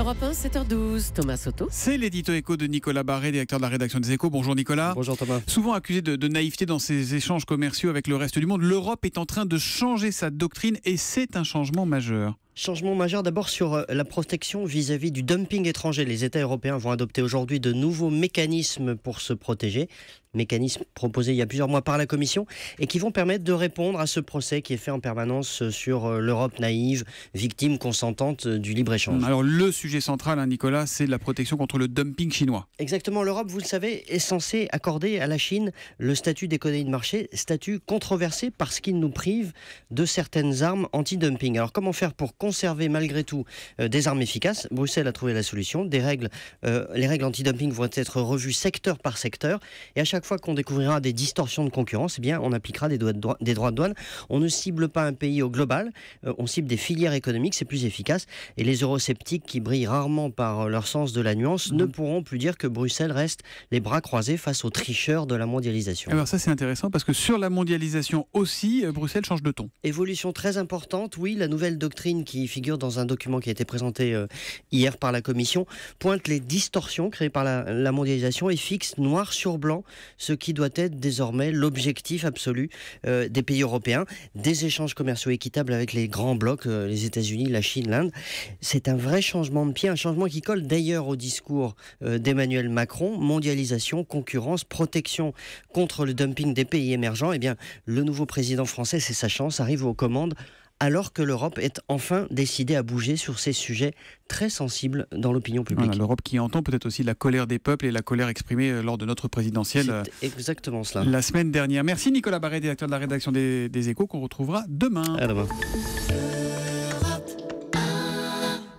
Europe 1, 7h12, Thomas Soto. C'est l'édito éco de Nicolas Barré, directeur de la rédaction des Échos. Bonjour Nicolas. Bonjour Thomas. Souvent accusé de naïveté dans ses échanges commerciaux avec le reste du monde, l'Europe est en train de changer sa doctrine et c'est un changement majeur. Changement majeur d'abord sur la protection vis-à-vis du dumping étranger. Les États européens vont adopter aujourd'hui de nouveaux mécanismes pour se protéger. Mécanismes proposés il y a plusieurs mois par la Commission et qui vont permettre de répondre à ce procès qui est fait en permanence sur l'Europe naïve, victime consentante du libre-échange. Alors le sujet central, Nicolas, c'est la protection contre le dumping chinois. Exactement, l'Europe, vous le savez, est censée accorder à la Chine le statut d'économie de marché, statut controversé parce qu'il nous prive de certaines armes anti-dumping. Alors comment faire pour conserver malgré tout des armes efficaces? Bruxelles a trouvé la solution. Les règles anti-dumping vont être revues secteur par secteur et à chaque fois qu'on découvrira des distorsions de concurrence, eh bien, on appliquera des droits de douane. On ne cible pas un pays au global, on cible des filières économiques, c'est plus efficace. Et les eurosceptiques qui brillent rarement par leur sens de la nuance ne pourront plus dire que Bruxelles reste les bras croisés face aux tricheurs de la mondialisation. Alors ça c'est intéressant parce que sur la mondialisation aussi, Bruxelles change de ton. Évolution très importante, oui, la nouvelle doctrine qui figure dans un document qui a été présenté hier par la Commission pointe les distorsions créées par la mondialisation et fixe noir sur blanc ce qui doit être désormais l'objectif absolu des pays européens, des échanges commerciaux équitables avec les grands blocs, les États-Unis, la Chine, l'Inde. C'est un vrai changement de pied, un changement qui colle d'ailleurs au discours d'Emmanuel Macron, mondialisation, concurrence, protection contre le dumping des pays émergents. Eh bien, le nouveau président français, c'est sa chance, arrive aux commandes alors que l'Europe est enfin décidée à bouger sur ces sujets très sensibles dans l'opinion publique. Voilà, l'Europe qui entend peut-être aussi la colère des peuples et la colère exprimée lors de notre présidentielle. C'est exactement cela. La semaine dernière. Merci Nicolas Barré, directeur de la rédaction des Échos, qu'on retrouvera demain. À demain.